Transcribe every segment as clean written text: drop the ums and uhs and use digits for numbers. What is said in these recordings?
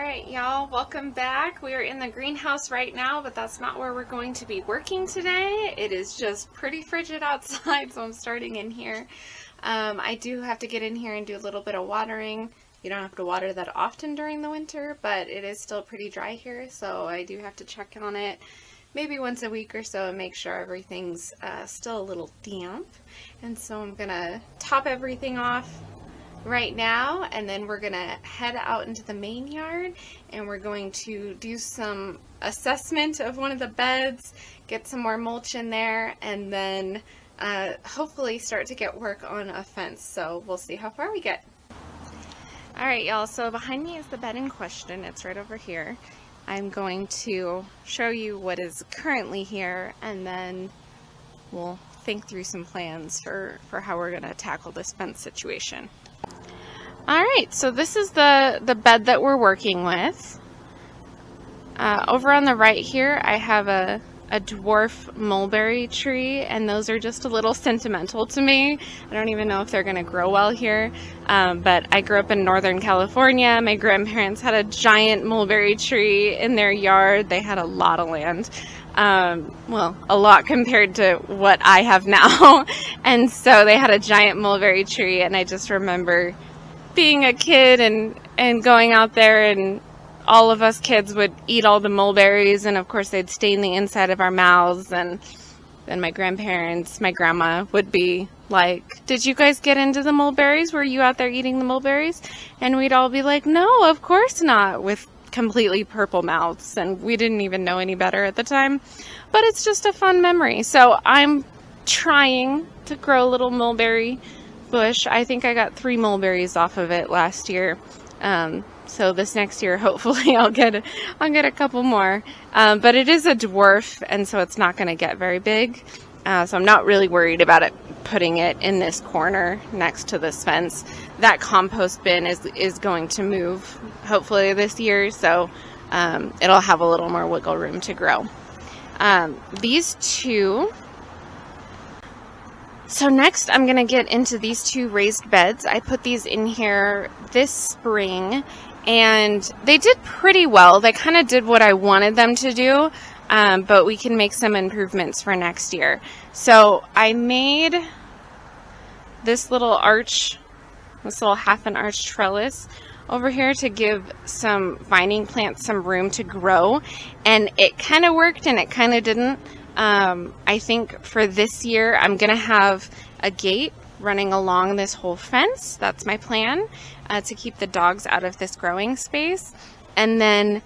Alright y'all, welcome back. We are in the greenhouse right now, but that's not where we're going to be working today. It is just pretty frigid outside, so I'm starting in here. I do have to get in here and do a little bit of watering. You don't have to water that often during the winter, but it is still pretty dry here, so I do have to check on it maybe once a week or so and make sure everything's still a little damp. And so I'm gonna top everything off right now, and then we're gonna head out into the main yard and we're going to do some assessment of one of the beds, get some more mulch in there, and then hopefully start to get work on a fence. So we'll see how far we get. Alright y'all, so behind me is the bed in question. It's right over here. I'm going to show you what is currently here, and then we'll think through some plans for how we're gonna tackle this fence situation. Alright, so this is the bed that we're working with. Over on the right here, I have a dwarf mulberry tree, and those are just a little sentimental to me. I don't even know if they're going to grow well here, but I grew up in Northern California. My grandparents had a giant mulberry tree in their yard. They had a lot of land. Well, a lot compared to what I have now. And so they had a giant mulberry tree, and I just remember being a kid and going out there, and all of us kids would eat all the mulberries, and of course they'd stain the inside of our mouths, and then my grandparents, my grandma would be like, "Did you guys get into the mulberries? Were you out there eating the mulberries?" And we'd all be like, "No, of course not," with completely purple mouths, and we didn't even know any better at the time. But it's just a fun memory. So I'm trying to grow a little mulberry bush. I think I got 3 mulberries off of it last year. So this next year, hopefully I'll get a couple more. But it is a dwarf, and so it's not going to get very big. So I'm not really worried about it putting it in this corner next to this fence. That compost bin is going to move hopefully this year, so it'll have a little more wiggle room to grow. These two. So next I'm going to get into these 2 raised beds. I put these in here this spring, and they did pretty well. They kind of did what I wanted them to do, but we can make some improvements for next year. So I made this little arch, this little half an arch trellis over here to give some vining plants some room to grow, and it kind of worked and it kind of didn't. I think for this year I'm gonna have a gate running along this whole fence. That's my plan, to keep the dogs out of this growing space, and then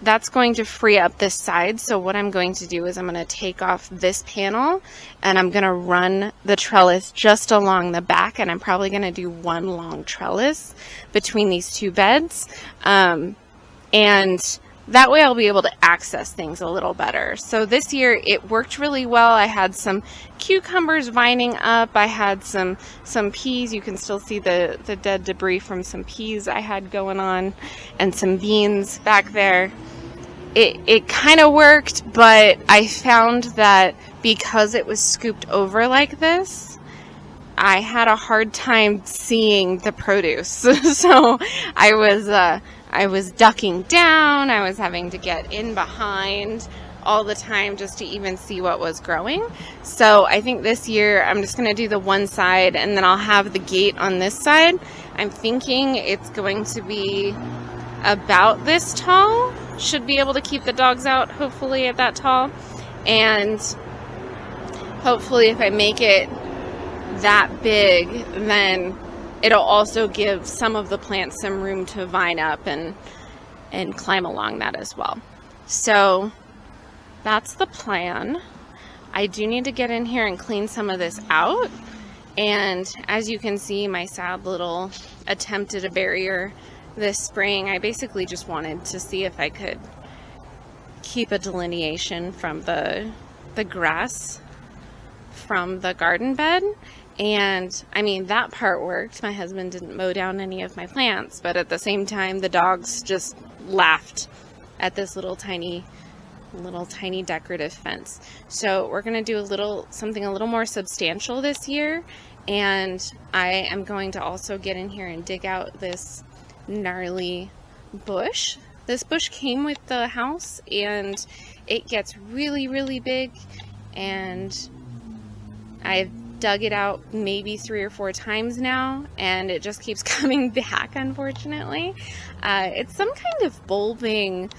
that's going to free up this side. So what I'm going to do is I'm going to take off this panel and I'm going to run the trellis just along the back, and I'm probably going to do 1 long trellis between these 2 beds, and that way I'll be able to access things a little better. So this year it worked really well. I had some cucumbers vining up. I had some peas. You can still see the dead debris from some peas I had going on, and some beans back there. It kind of worked, but I found that because it was scooped over like this, I had a hard time seeing the produce. So I was ducking down, I was having to get in behind all the time just to even see what was growing. So I think this year I'm just going to do the one side, and then I'll have the gate on this side. I'm thinking it's going to be about this tall. Should be able to keep the dogs out, hopefully, at that tall. And hopefully if I make it that big, then it'll also give some of the plants some room to vine up and climb along that as well. So that's the plan. I do need to get in here and clean some of this out. And as you can see, my sad little attempt at a barrier this spring, I basically just wanted to see if I could keep a delineation from the grass from the garden bed. And I mean, that part worked. My husband didn't mow down any of my plants, but at the same time the dogs just laughed at this little tiny decorative fence. So we're going to do something a little more substantial this year, and I am going to also get in here and dig out this gnarly bush This bush came with the house and it gets really, really big, and I've dug it out maybe 3 or 4 times now, and it just keeps coming back, unfortunately. It's some kind of bulbing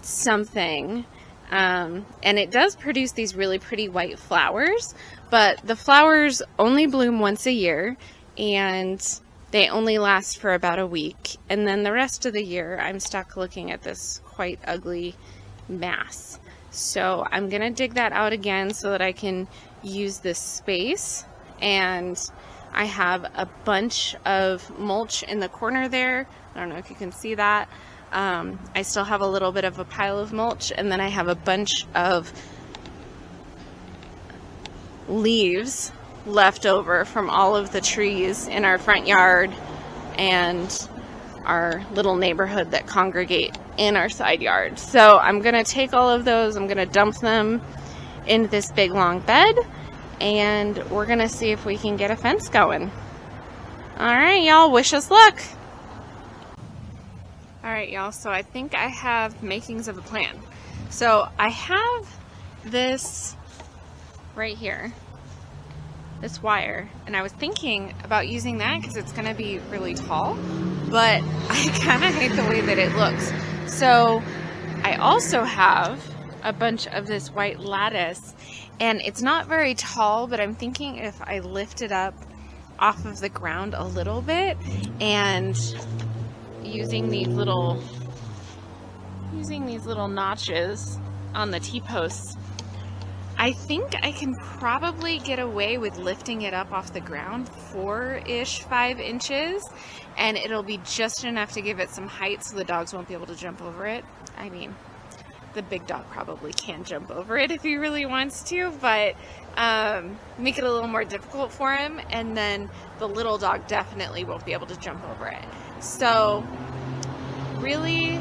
something, and it does produce these really pretty white flowers, but the flowers only bloom once a year, and they only last for about a week, and then the rest of the year I'm stuck looking at this quite ugly mass. So I'm gonna dig that out again so that I can use this space, and I have a bunch of mulch in the corner there. I don't know if you can see that. I still have a little bit of a pile of mulch, and then I have a bunch of leaves left over from all of the trees in our front yard and our little neighborhood that congregate in our side yard. So I'm gonna take all of those, I'm gonna dump them in this big long bed, and we're gonna see if we can get a fence going. Alright, y'all, wish us luck. Alright, y'all, so I think I have makings of a plan. So I have this right here, this wire, and I was thinking about using that because it's gonna be really tall, but I kind of hate the way that it looks. So I also have a bunch of this white lattice, and it's not very tall, but I'm thinking if I lift it up off of the ground a little bit and using these little notches on the T-posts, I think I can probably get away with lifting it up off the ground 4-ish, 5 inches, and it'll be just enough to give it some height so the dogs won't be able to jump over it. I mean, the big dog probably can jump over it if he really wants to, but make it a little more difficult for him, and then the little dog definitely won't be able to jump over it. So really,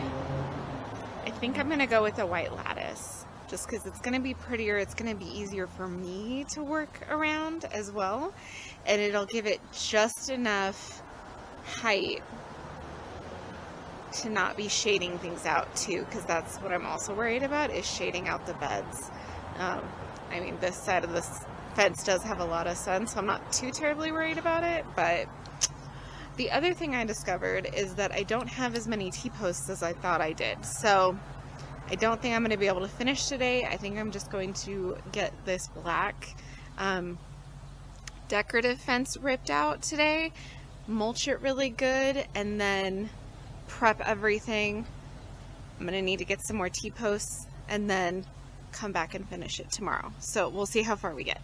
I think I'm gonna go with a white lattice, just because it's gonna be prettier, it's gonna be easier for me to work around as well, and it'll give it just enough height to not be shading things out too, because that's what I'm also worried about, is shading out the beds. I mean, this side of this fence does have a lot of sun, so I'm not too terribly worried about it. But the other thing I discovered is that I don't have as many T-posts as I thought I did, so I don't think I'm going to be able to finish today. I think I'm just going to get this black decorative fence ripped out today, mulch it really good, and then prep everything. I'm going to need to get some more T-posts and then come back and finish it tomorrow. So we'll see how far we get.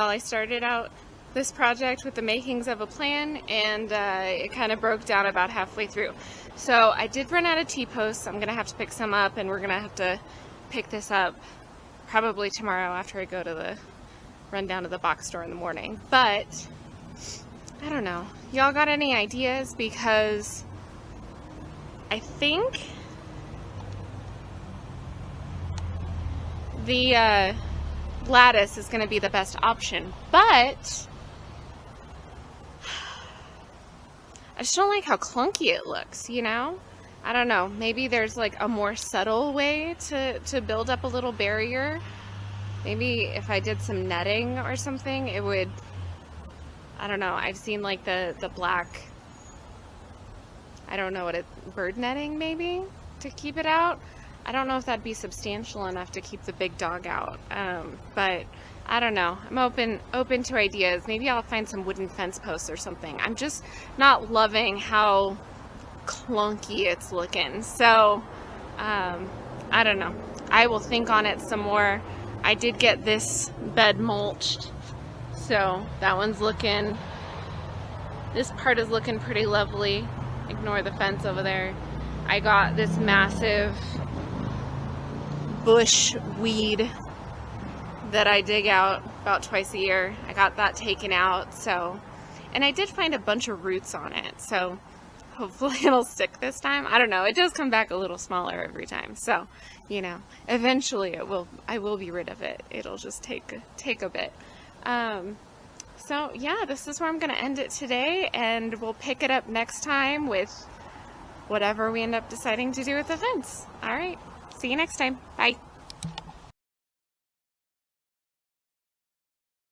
y'all. I started out this project with the makings of a plan, and it kind of broke down about halfway through. So I did run out of T-posts. I'm going to have to pick some up, and we're going to have to pick this up probably tomorrow after I go to run down to the box store in the morning. But I don't know. Y'all got any ideas? Because I think the lattice is going to be the best option, but I just don't like how clunky it looks, you know? I don't know. Maybe there's like a more subtle way to build up a little barrier. Maybe if I did some netting or something, it would, I don't know. I've seen like the black, I don't know what bird netting maybe to keep it out. I don't know if that'd be substantial enough to keep the big dog out. But I don't know. I'm open to ideas. Maybe I'll find some wooden fence posts or something. I'm just not loving how clunky it's looking. So, I don't know. I will think on it some more. I did get this bed mulched. So that one's looking, this part is looking pretty lovely. Ignore the fence over there. I got this massive bush weed that I dig out about twice a year. I got that taken out, so, and I did find a bunch of roots on it, so hopefully it'll stick this time. I don't know. It does come back a little smaller every time, so, you know, eventually I will be rid of it. It'll just take a bit. So yeah, this is where I'm going to end it today, and we'll pick it up next time with whatever we end up deciding to do with the fence. All right. See you next time. Bye.